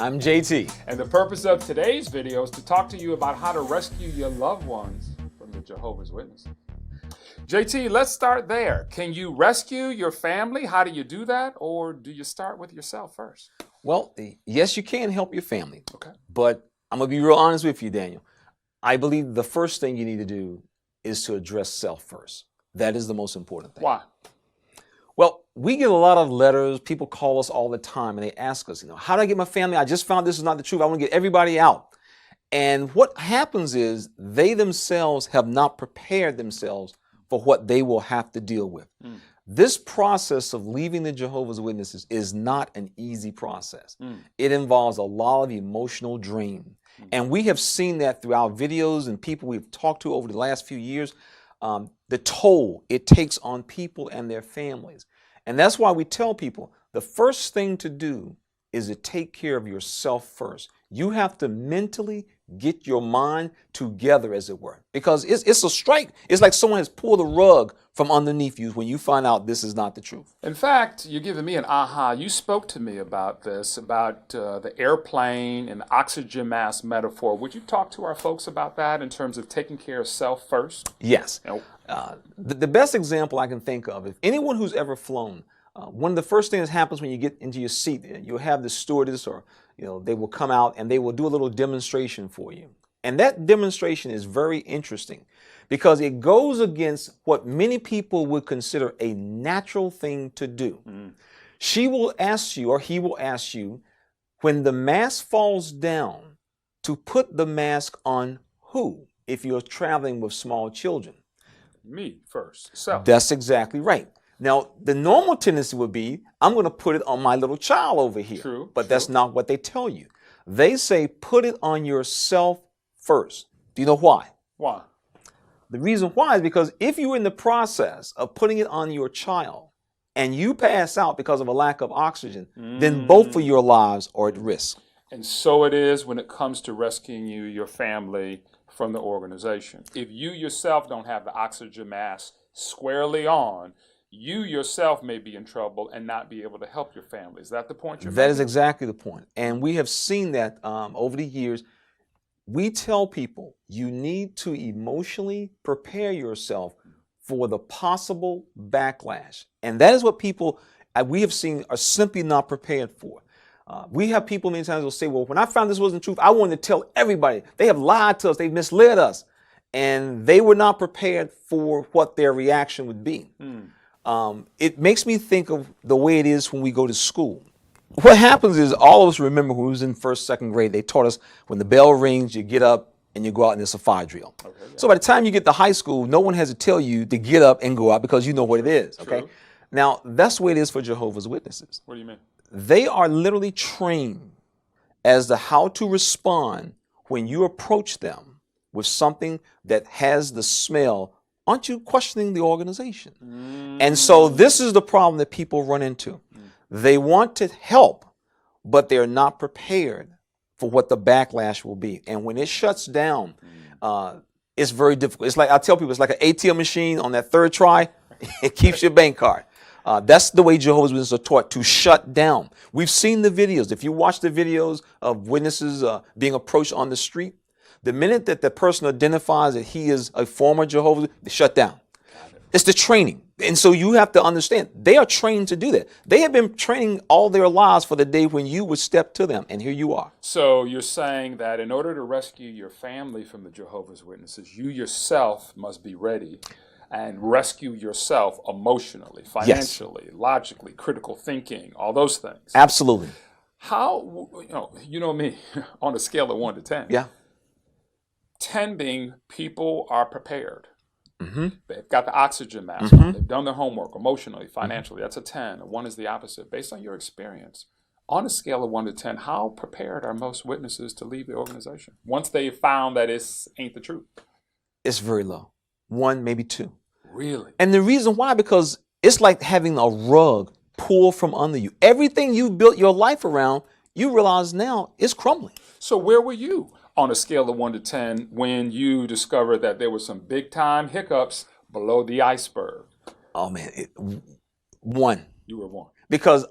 I'm JT. And the purpose of today's video is to talk to you about how to rescue your loved ones from the Jehovah's Witnesses. JT, let's start there. Can you rescue your family? How do you do that? Or do you start with yourself first? Well, yes, you can help your family. Okay. But I'm going to be real honest with you, Daniel. I believe the first thing you need to do is to address self first. That is the most important thing. Why? Well, we get a lot of letters. People call us all the time and they ask us, how do I get my family? I just found this is not the truth. I want to get everybody out. And what happens is they themselves have not prepared themselves for what they will have to deal with. This process of leaving the Jehovah's Witnesses is not an easy process. It involves a lot of emotional drain. And we have seen that through our videos and people we've talked to over the last few years, the toll it takes on people and their families. And that's why we tell people the first thing to do is to take care of yourself first. You have to mentally get your mind together, as it were, because it's a strike. It's like someone has pulled a rug from underneath you when you find out this is not the truth. In fact, you're giving me an aha. You spoke to me about this, about the airplane and the oxygen mask metaphor. Would you talk to our folks about that in terms of taking care of self first? Yes. The best example I can think of, if anyone who's ever flown, one of the first things that happens when you get into your seat, you'll have the stewardess or they will come out and they will do a little demonstration for you. And that demonstration is very interesting because it goes against what many people would consider a natural thing to do. She will ask you, or he will ask you, when the mask falls down, to put the mask on who if you're traveling with small children? Me first. Self. That's exactly right. Now, the normal tendency would be, I'm going to put it on my little child over here. True. But that's not what they tell you. They say, put it on yourself first. Do you know why? Why? The reason why is because if you're in the process of putting it on your child and you pass out because of a lack of oxygen, then both of your lives are at risk. And so it is when it comes to rescuing your family from the organization. If you yourself don't have the oxygen mask squarely on, you yourself may be in trouble and not be able to help your family. Is that the point you're making? That is exactly the point. And we have seen that over the years. We tell people you need to emotionally prepare yourself for the possible backlash. And that is what people we have seen are simply not prepared for. We have people many times will say, well, when I found this wasn't truth, I wanted to tell everybody. They have lied to us. They've misled us. And they were not prepared for what their reaction would be. It makes me think of the way it is when we go to school. What happens is all of us remember when we was in first, second grade, they taught us when the bell rings, you get up and you go out and it's a fire drill. Okay, yeah. So by the time you get to high school, no one has to tell you to get up and go out because you know what it is. Okay. True. Now, that's the way it is for Jehovah's Witnesses. What do you mean? They are literally trained as to how to respond when you approach them with something that has the smell. Aren't you questioning the organization? And so this is the problem that people run into. They want to help, but they're not prepared for what the backlash will be. And when it shuts down, it's very difficult. It's like, I tell people, it's like an ATM machine on that third try. It keeps your bank card. That's the way Jehovah's Witnesses are taught, to shut down. We've seen the videos. If you watch the videos of witnesses being approached on the street, the minute that the person identifies that he is a former Jehovah's, they shut down. It's the training. And so you have to understand, they are trained to do that. They have been training all their lives for the day when you would step to them, and here you are. So you're saying that in order to rescue your family from the Jehovah's Witnesses, you yourself must be ready and rescue yourself emotionally, financially, logically, critical thinking, all those things. Absolutely. How, you know me, on a scale of 1 to 10. Yeah. 10 being people are prepared. They've got the oxygen mask on. They've done their homework emotionally, financially. That's a 10. 1 is the opposite. Based on your experience, on a scale of 1 to 10, how prepared are most witnesses to leave the organization once they found that it ain't the truth? It's very low. 1, maybe 2. Really? And the reason why, because it's like having a rug pulled from under you. Everything you built your life around, you realize now is crumbling. So where were you on a scale of 1 to 10 when you discovered that there were some big time hiccups below the iceberg? Oh man, 1. You were 1. Because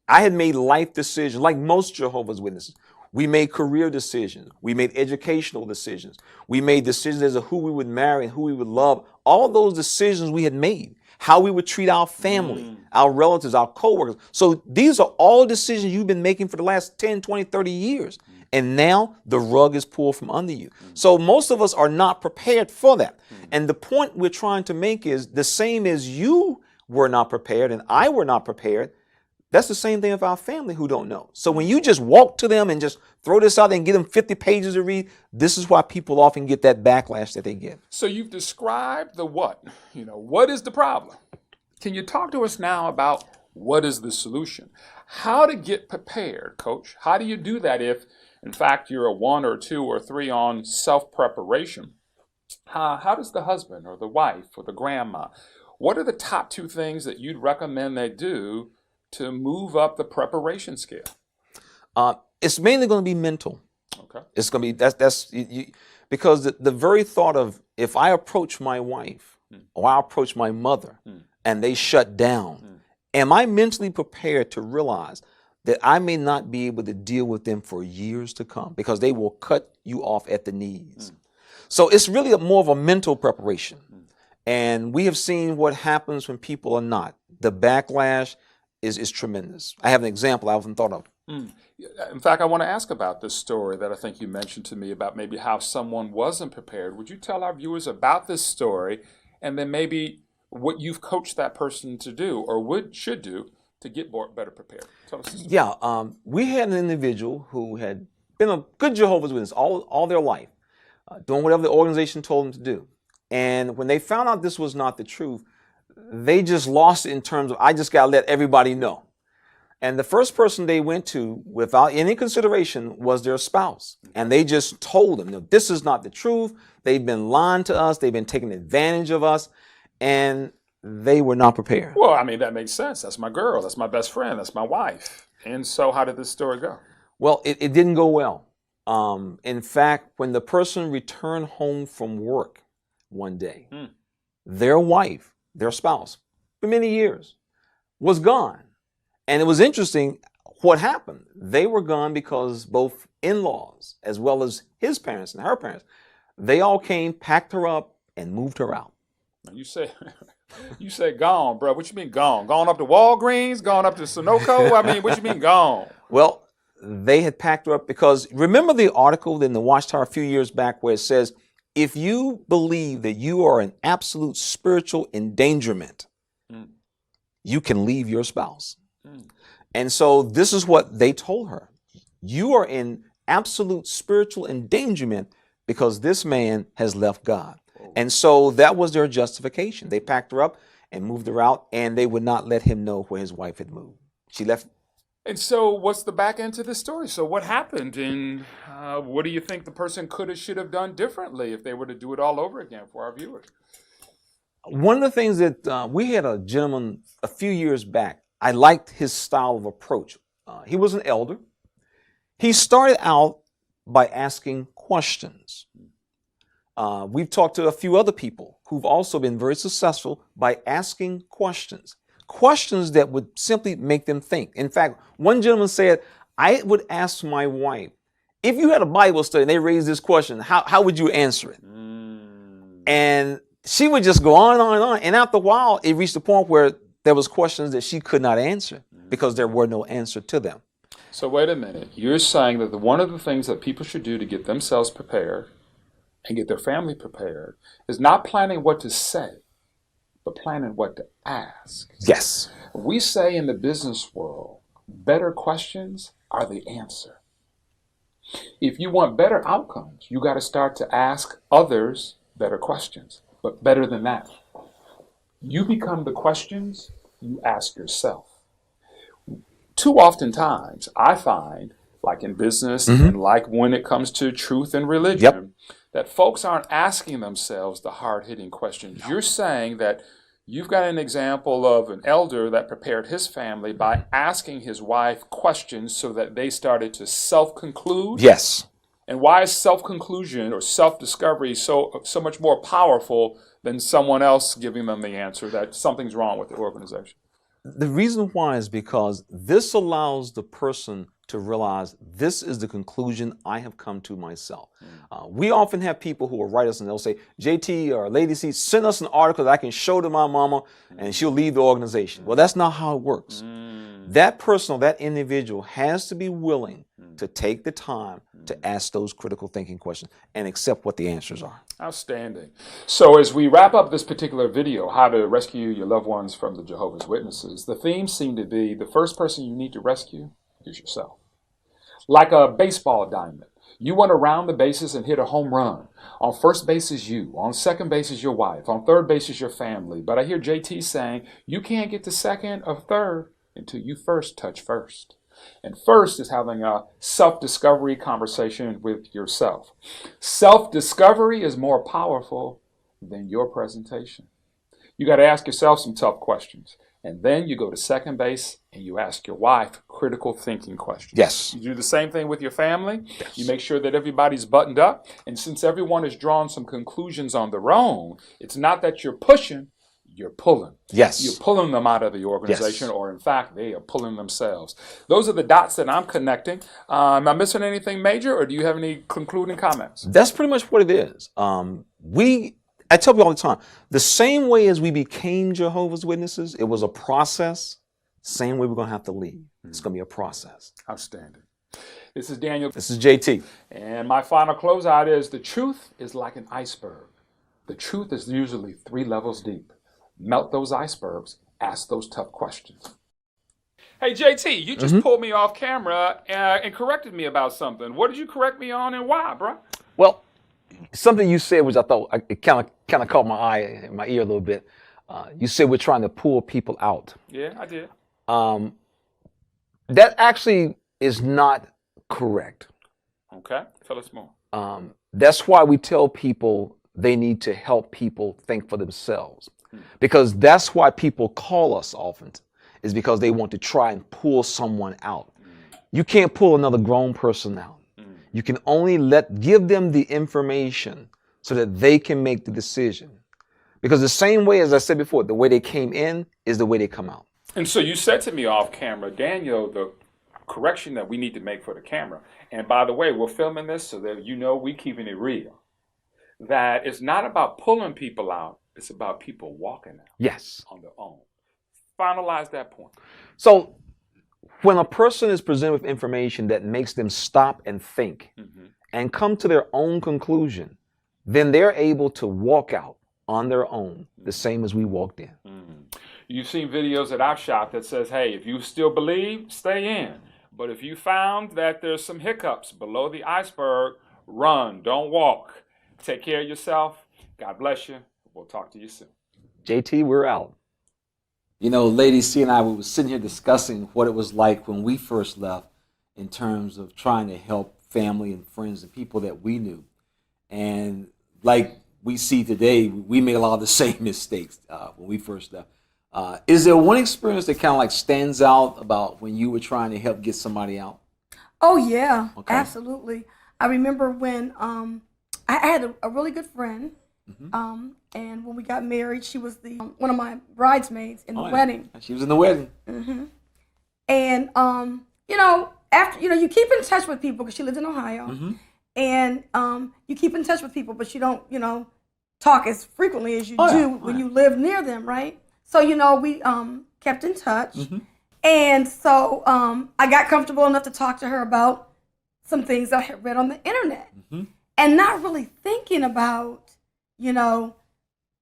I had made life decisions like most Jehovah's Witnesses. We made career decisions. We made educational decisions. We made decisions as to who we would marry and who we would love. All those decisions we had made, how we would treat our family, our relatives, our coworkers. So these are all decisions you've been making for the last 10, 20, 30 years. And now the rug is pulled from under you. So most of us are not prepared for that. And the point we're trying to make is the same as you were not prepared and I were not prepared. That's the same thing with our family who don't know. So when you just walk to them and just throw this out there and give them 50 pages to read, this is why people often get that backlash that they get. So you've described the what. What is the problem? Can you talk to us now about what is the solution? How to get prepared, Coach? How do you do that if, in fact, you're a 1 or 2 or 3 on self-preparation? How does the husband or the wife or the grandma, what are the top 2 things that you'd recommend they do to move up the preparation scale? It's mainly going to be mental. Okay. It's going to be because the very thought of if I approach my wife or I approach my mother and they shut down, am I mentally prepared to realize that I may not be able to deal with them for years to come because they will cut you off at the knees? So it's really more of a mental preparation. And we have seen what happens when people are not. The backlash is tremendous. I have an example I haven't thought of. In fact, I want to ask about this story that I think you mentioned to me about maybe how someone wasn't prepared. Would you tell our viewers about this story and then maybe what you've coached that person to do or should do to get better prepared? Tell us. Yeah, we had an individual who had been a good Jehovah's Witness all their life, doing whatever the organization told them to do. And when they found out this was not the truth, they just lost it in terms of, I just got to let everybody know. And the first person they went to without any consideration was their spouse. And they just told them, no, this is not the truth. They've been lying to us. They've been taking advantage of us. And they were not prepared. Well, I mean, that makes sense. That's my girl. That's my best friend. That's my wife. And so how did this story go? Well, it didn't go well. In fact, when the person returned home from work one day, their wife, their spouse, for many years, was gone. And it was interesting what happened. They were gone because both in-laws, as well as his parents and her parents, they all came, packed her up, and moved her out. Now you say gone, bro. What you mean gone? Gone up to Walgreens? Gone up to Sunoco? I mean, what you mean gone? Well, they had packed her up because remember the article in the Watchtower a few years back where it says, if you believe that you are in absolute spiritual endangerment, you can leave your spouse. And so this is what they told her. You are in absolute spiritual endangerment because this man has left God. And so that was their justification. They packed her up and moved her out, and they would not let him know where his wife had moved. She left. And so what's the back end to this story? So what happened, and what do you think the person could have, should have done differently if they were to do it all over again for our viewers? One of the things that we had a gentleman a few years back, I liked his style of approach. He was an elder. He started out by asking questions. We've talked to a few other people who've also been very successful by asking questions. Questions that would simply make them think. In fact, one gentleman said, I would ask my wife, if you had a Bible study and they raised this question, how would you answer it? And she would just go on and on and on. And after a while, it reached a point where there was questions that she could not answer because there were no answer to them. So wait a minute. You're saying that one of the things that people should do to get themselves prepared and get their family prepared is not planning what to say, but planning what to ask. Yes. We say in the business world, better questions are the answer. If you want better outcomes, you got to start to ask others better questions. But better than that, you become the questions you ask yourself. Too often times, I find, like in business and like when it comes to truth and religion, that folks aren't asking themselves the hard-hitting questions. You're saying that you've got an example of an elder that prepared his family by asking his wife questions so that they started to self-conclude. Yes. And why is self-conclusion or self-discovery so much more powerful than someone else giving them the answer that something's wrong with the organization? The reason why is because this allows the person to realize this is the conclusion I have come to myself. We often have people who will write us and they'll say, JT or Lady C, send us an article that I can show to my mama and she'll leave the organization. Well, that's not how it works. That person or that individual has to be willing to take the time to ask those critical thinking questions and accept what the answers are. Outstanding. So as we wrap up this particular video, how to rescue your loved ones from the Jehovah's Witnesses, the theme seemed to be the first person you need to rescue is yourself. Like a baseball diamond. You want to round the bases and hit a home run. On first base is you. On second base is your wife. On third base is your family. But I hear JT saying you can't get to second or third until you first touch first. And first is having a self-discovery conversation with yourself. Self-discovery is more powerful than your presentation. You got to ask yourself some tough questions. And then you go to second base and you ask your wife critical thinking questions. Yes. You do the same thing with your family. Yes. You make sure that everybody's buttoned up. And since everyone has drawn some conclusions on their own, it's not that you're pushing, you're pulling. Yes. You're pulling them out of the organization, Yes. or in fact, they are pulling themselves. Those are the dots that I'm connecting. Am I missing anything major, or do you have any concluding comments? That's pretty much what it is. I tell people all the time, the same way as we became Jehovah's Witnesses, it was a process, same way we're going to have to leave. It's going to be a process. Outstanding. This is Daniel. This is JT. And my final closeout is the truth is like an iceberg. The truth is usually 3 levels deep. Melt those icebergs. Ask those tough questions. Hey, JT, you just pulled me off camera and corrected me about something. What did you correct me on and why, bro? Well, something you said, which I thought it kind of caught my eye and my ear a little bit. You said we're trying to pull people out. Yeah, I did. That actually is not correct. Okay, tell us more. That's why we tell people they need to help people think for themselves. Because that's why people call us often, is because they want to try and pull someone out. You can't pull another grown person out. You can only give them the information so that they can make the decision. Because the same way, as I said before, the way they came in is the way they come out. And so you said to me off camera, Daniel, the correction that we need to make for the camera. And by the way, we're filming this so that you know we're keeping it real. That it's not about pulling people out. It's about people walking out. Yes. On their own. Finalize that point. So when a person is presented with information that makes them stop and think and come to their own conclusion, then they're able to walk out on their own the same as we walked in. You've seen videos that I've shot that says, hey, if you still believe, stay in. But if you found that there's some hiccups below the iceberg, run, don't walk. Take care of yourself. God bless you. We'll talk to you soon. JT, we're out. You know, Lady C and I, we were sitting here discussing what it was like when we first left in terms of trying to help family and friends and people that we knew. And like we see today, we made a lot of the same mistakes when we first left. Is there one experience that kind of like stands out about when you were trying to help get somebody out? Oh, yeah, Okay. absolutely. I remember when I had a really good friend. And when we got married, she was one of my bridesmaids in the wedding. She was in the wedding. And you know, after you keep in touch with people because she lived in Ohio, and you keep in touch with people, but you don't talk as frequently as you do when you live near them, right? So we kept in touch, and so I got comfortable enough to talk to her about some things I had read on the internet, and not really thinking about.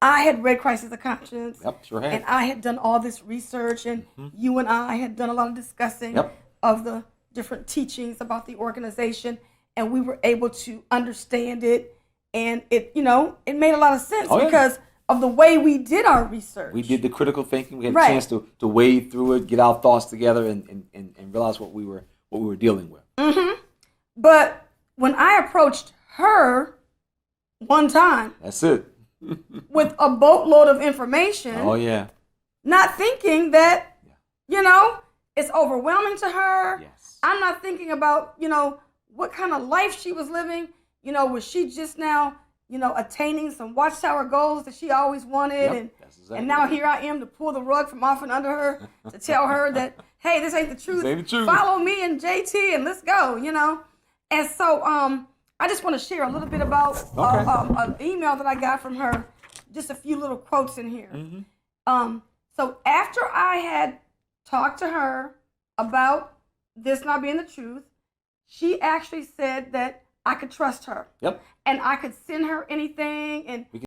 I had read Crisis of Conscience, Yep, sure had. and I had done all this research, and you and I had done a lot of discussing of the different teachings about the organization, and we were able to understand it, and it made a lot of sense because of the way we did our research. We did the critical thinking. We had a chance to wade through it, get our thoughts together, and realize what we were dealing with. But when I approached her one time, That's it. with a boatload of information. Oh yeah. Not thinking that, it's overwhelming to her. Yes. I'm not thinking about, what kind of life she was living. Was she just now, attaining some watchtower goals that she always wanted, Yep, that's exactly and now right. here I am to pull the rug from off and under her to tell her that, hey, this ain't the truth. This ain't the truth. Follow me and JT and let's go, And so I just want to share a little bit about an email that I got from her, just a few little quotes in here. So after I had talked to her about this not being the truth, she actually said that I could trust her. Yep. And I could send her anything, and